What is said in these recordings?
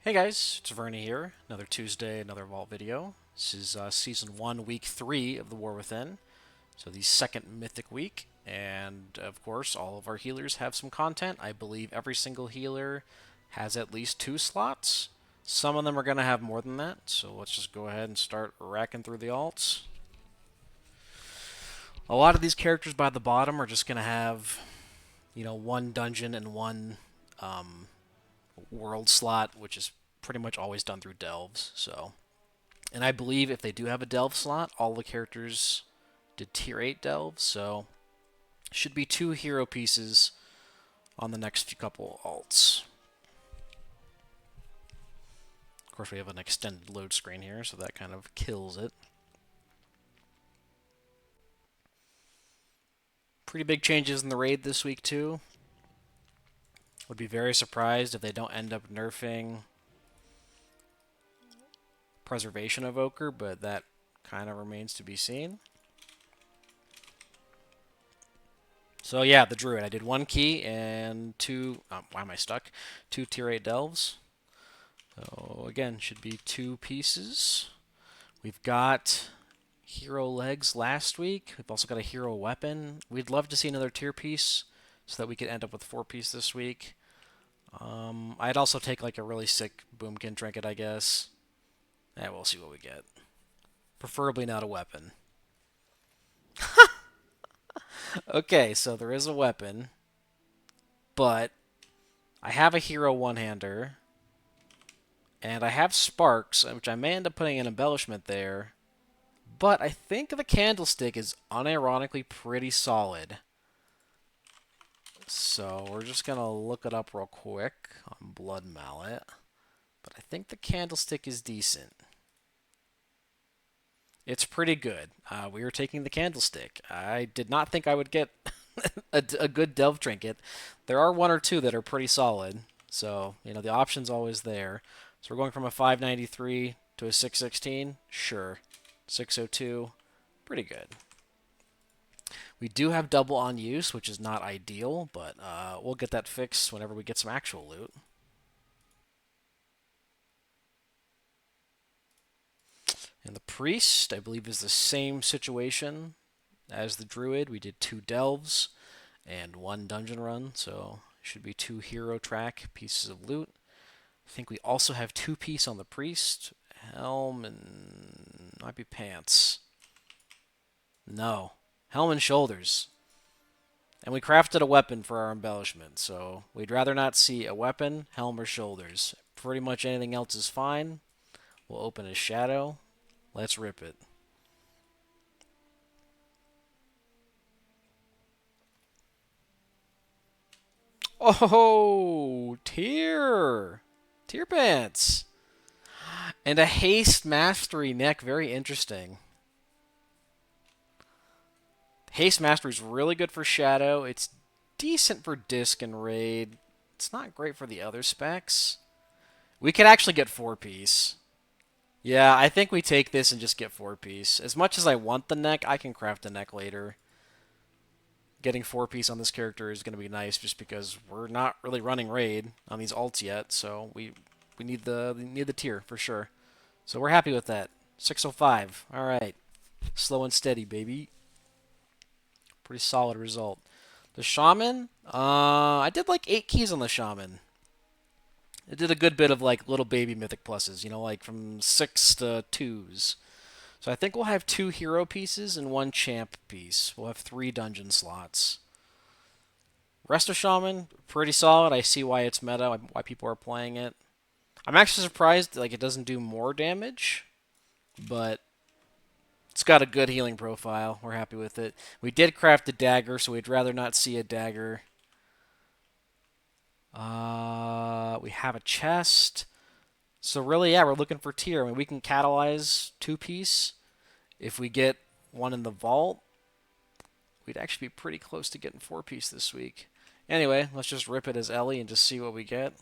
Hey guys, it's Vernie here. Another Tuesday, another Vault video. This is Season 1, Week 3 of The War Within. So the second Mythic week. And of course, all of our healers have some content. I believe every single healer has at least 2 slots. Some of them are going to have more than that. So let's just go ahead and start racking through the alts. A lot of these characters by the bottom are just going to have, one dungeon and one world slot, which is pretty much always done through delves. And I believe if they do have a delve slot, all the characters did tier 8 delves, so should be 2 hero pieces on the next few couple alts. Of course, we have an extended load screen here, so that kind of kills it. Pretty big changes in the raid this week, too. Would be very surprised if they don't end up nerfing Preservation Evoker, but that kind of remains to be seen. So yeah, the Druid. I did 1 key and 2... why am I stuck? 2 tier 8 delves. So again, should be 2 pieces. We've got hero legs last week. We've also got a hero weapon. We'd love to see another tier piece so that we could end up with 4 piece this week. I'd also take like a really sick boomkin trinket, I guess. We'll see what we get. Preferably not a weapon. Okay, so there is a weapon, but I have a hero one-hander, and I have sparks, which I may end up putting an embellishment there, but I think the candlestick is unironically pretty solid. So we're just going to look it up real quick on Blood Mallet, but I think the candlestick is decent. It's pretty good. We are taking the candlestick. I did not think I would get a good delve trinket. There are 1 or 2 that are pretty solid, so the option's always there. So we're going from a 593 to a 616. Sure, 602, pretty good. We do have double on use, which is not ideal, but we'll get that fixed whenever we get some actual loot. And the priest, I believe, is the same situation as the druid. We did 2 delves and 1 dungeon run, so should be 2 hero track pieces of loot. I think we also have 2 piece on the priest, helm and might be pants. No, helm and shoulders. And we crafted a weapon for our embellishment, so we'd rather not see a weapon, helm, or shoulders. Pretty much anything else is fine. We'll open a shadow. Let's rip it. Oh, tier pants, and a haste mastery neck. Very interesting. Haste mastery is really good for shadow. It's decent for disc and raid. It's not great for the other specs. We could actually get 4 piece. Yeah, I think we take this and just get 4 piece. As much as I want the neck, I can craft the neck later. Getting 4 piece on this character is going to be nice just because we're not really running raid on these alts yet, so we need the tier for sure. So we're happy with that. 605. All right. Slow and steady, baby. Pretty solid result. The shaman, I did like 8 keys on the shaman. It did a good bit of like little baby mythic pluses, like from 6 to 2s. So I think we'll have 2 hero pieces and 1 champ piece. We'll have 3 dungeon slots. Rest of Shaman, pretty solid. I see why it's meta, why people are playing it. I'm actually surprised like it doesn't do more damage, but it's got a good healing profile. We're happy with it. We did craft a dagger, so we'd rather not see a dagger. We have a chest. So really, yeah, we're looking for tier. I mean, we can catalyze 2 piece. If we get 1 in the vault, we'd actually be pretty close to getting 4 piece this week. Anyway, let's just rip it as Ellie and just see what we get.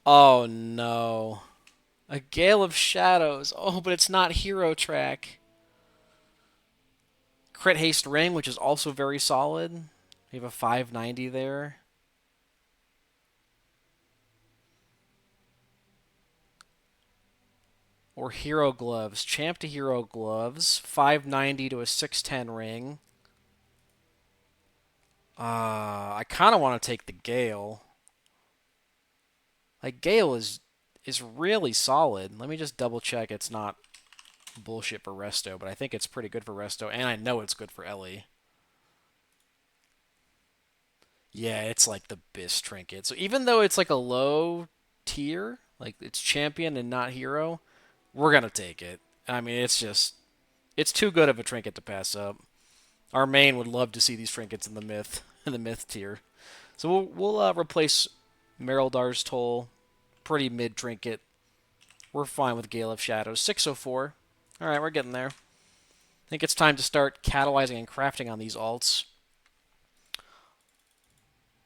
Oh no. A Gale of Shadows. Oh, but it's not hero track. Crit Haste Ring, which is also very solid. We have a 590 there. Or hero gloves. Champ to hero gloves. 590 to a 610 ring. I kind of want to take the Gale. Like, Gale is really solid. Let me just double check it's not bullshit for Resto, but I think it's pretty good for Resto, and I know it's good for Ellie. Yeah, it's like the best trinket. So even though it's like a low tier, like it's champion and not hero, we're gonna take it. I mean, it's too good of a trinket to pass up. Our main would love to see these trinkets in the myth in the myth tier. So we'll replace Meryldar's Toll, pretty mid trinket. We're fine with Gale of Shadows. 604. All right, we're getting there. I think it's time to start catalyzing and crafting on these alts.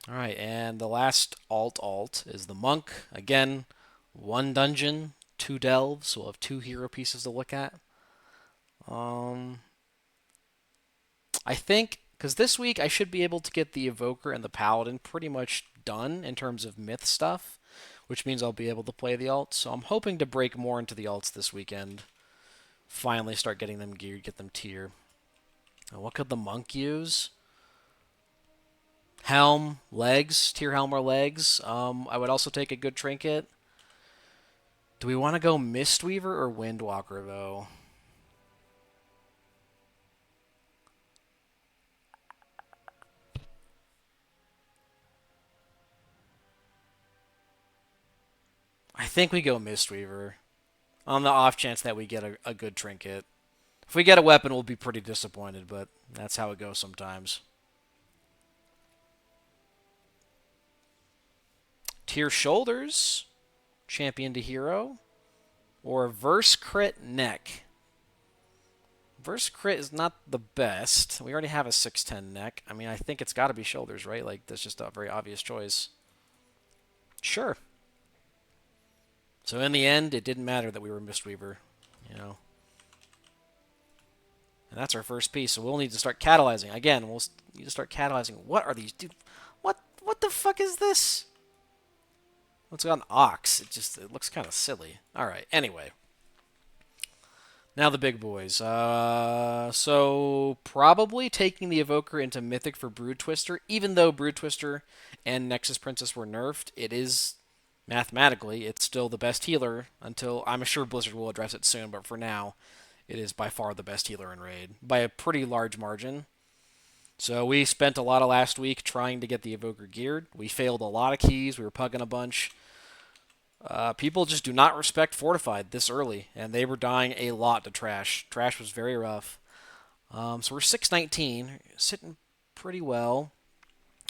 All right, and the last alt is the Monk. Again, one dungeon, two delves. So we'll have two hero pieces to look at. I think, because this week I should be able to get the Evoker and the Paladin pretty much done in terms of myth stuff, which means I'll be able to play the alts. So I'm hoping to break more into the alts this weekend. Finally start getting them geared, get them tier. Now, what could the Monk use? Helm, legs, tier helm or legs. I would also take a good trinket. Do we want to go Mistweaver or Windwalker, though? I think we go Mistweaver on the off chance that we get a good trinket. If we get a weapon, we'll be pretty disappointed, but that's how it goes sometimes. Tier shoulders, champion to hero, or verse crit neck. Verse crit is not the best. We already have a 610 neck. I mean, I think it's got to be shoulders, right? Like, that's just a very obvious choice. Sure. So in the end, it didn't matter that we were Mistweaver, you know. And that's our first piece. So we'll need to start catalyzing. Again, we'll need to start catalyzing. What are these? Dude, what the fuck is this? What's got an ox? It looks kind of silly. All right. Anyway, now the big boys. So probably taking the Evoker into Mythic for Brood Twister, even though Brood Twister and Nexus Princess were nerfed, it is mathematically it's still the best healer until I'm sure Blizzard will address it soon. But for now, it is by far the best healer in Raid by a pretty large margin. So we spent a lot of last week trying to get the Evoker geared. We failed a lot of keys. We were pugging a bunch. People just do not respect Fortified this early, and they were dying a lot to Trash. Trash was very rough. So we're 619, sitting pretty well.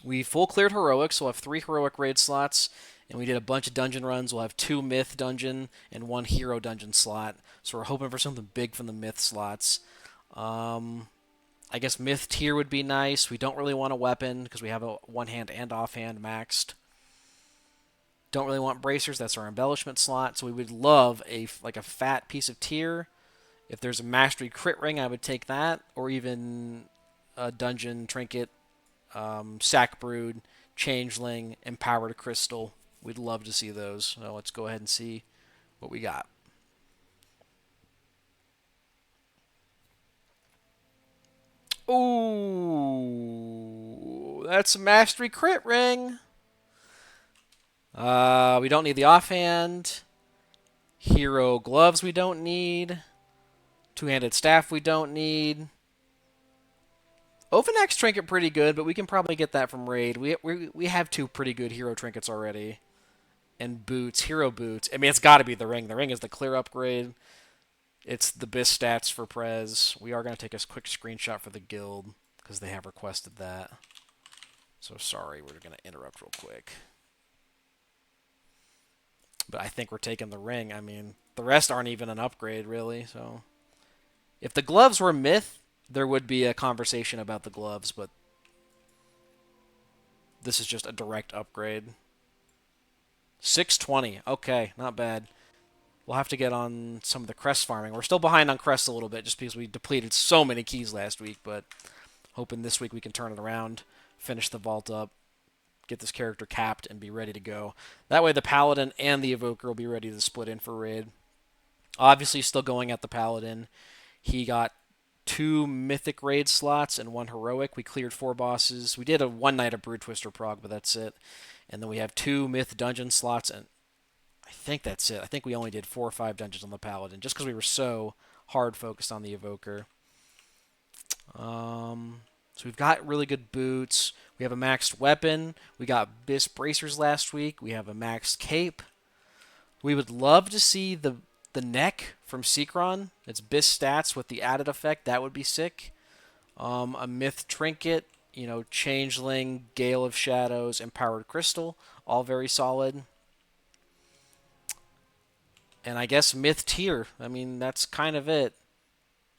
We full cleared Heroic, so we'll have 3 Heroic raid slots, and we did a bunch of dungeon runs. We'll have 2 Myth dungeon and 1 Hero dungeon slot. So we're hoping for something big from the Myth slots. I guess Myth tier would be nice. We don't really want a weapon because we have a one-hand and offhand maxed. Don't really want bracers. That's our embellishment slot. So we would love a fat piece of tier. If there's a mastery crit ring, I would take that, or even a dungeon trinket, sack brood, changeling, empowered crystal. We'd love to see those. So let's go ahead and see what we got. Ooh, that's a mastery crit ring. We don't need the offhand. Hero gloves we don't need. Two-handed staff we don't need. Ovanax trinket pretty good, but we can probably get that from Raid. We have 2 pretty good hero trinkets already. And boots, hero boots. I mean, it's got to be the ring. The ring is the clear upgrade. It's the best stats for Prez. We are going to take a quick screenshot for the guild because they have requested that. So sorry, we're going to interrupt real quick. But I think we're taking the ring. I mean, the rest aren't even an upgrade, really. So if the gloves were myth, there would be a conversation about the gloves, but this is just a direct upgrade. 620. Okay, not bad. We'll have to get on some of the crest farming. We're still behind on crests a little bit just because we depleted so many keys last week, but hoping this week we can turn it around. finish the vault up, get this character capped, and be ready to go. That way the Paladin and the Evoker will be ready to split in for raid. Obviously, still going at the Paladin. He got 2 Mythic raid slots and 1 Heroic. We cleared 4 bosses. We did a one night of Brood Twister prog, but that's it. And then we have 2 Myth dungeon slots, and I think that's it. I think we only did 4 or 5 dungeons on the Paladin, just because we were so hard focused on the Evoker. So we've got really good boots. We have a maxed weapon. We got Bis bracers last week. We have a maxed cape. We would love to see the neck from Seekron. It's Bis stats with the added effect. That would be sick. A myth trinket. Changeling, Gale of Shadows, Empowered Crystal. All very solid. And I guess myth tier. I mean, that's kind of it.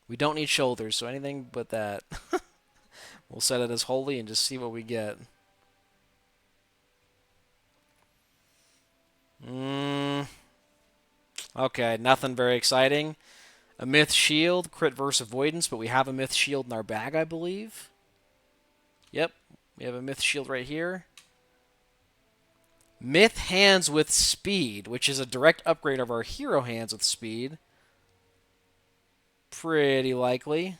We don't need shoulders, so anything but that. We'll set it as holy and just see what we get. Okay, nothing very exciting. A myth shield, crit verse avoidance, but we have a myth shield in our bag, I believe. Yep, we have a myth shield right here. Myth hands with speed, which is a direct upgrade of our hero hands with speed. Pretty likely.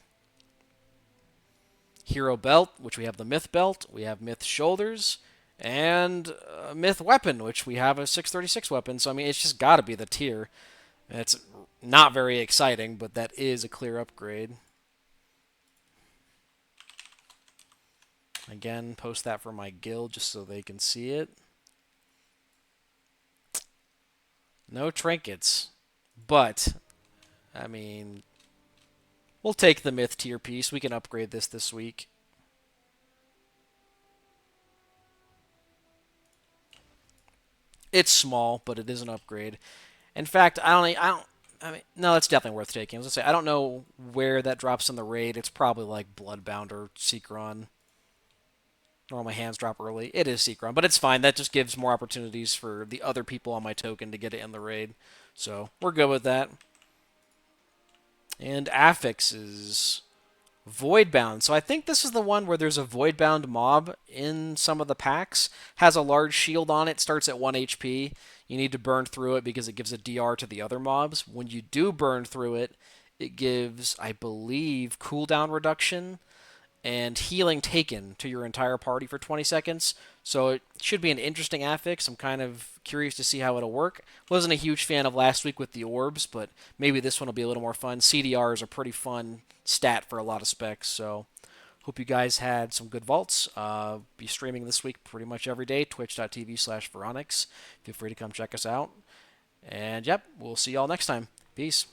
Hero belt, which we have the myth belt. We have myth shoulders. And a myth weapon, which we have a 636 weapon. So, I mean, it's just got to be the tier. It's not very exciting, but that is a clear upgrade. Again, post that for my guild just so they can see it. No trinkets. But, I mean, we'll take the myth tier piece. We can upgrade this week. It's small, but it is an upgrade. In fact, I mean, no, it's definitely worth taking. As I say, I don't know where that drops in the raid. It's probably like Bloodbound or Seekron. Normally hands drop early. It is Seekron, but it's fine. That just gives more opportunities for the other people on my token to get it in the raid. So we're good with that. And affixes. Voidbound. So I think this is the one where there's a Voidbound mob in some of the packs. Has a large shield on it. Starts at 1 HP. You need to burn through it because it gives a DR to the other mobs. When you do burn through it, it gives, I believe, cooldown reduction and healing taken to your entire party for 20 seconds. So it should be an interesting affix. I'm kind of curious to see how it'll work. Wasn't a huge fan of last week with the orbs, but maybe this one will be a little more fun. CDR is a pretty fun stat for a lot of specs, so hope you guys had some good vaults. Be streaming this week pretty much every day, twitch.tv/Veronix. Feel free to come check us out. And yep, we'll see y'all next time. Peace.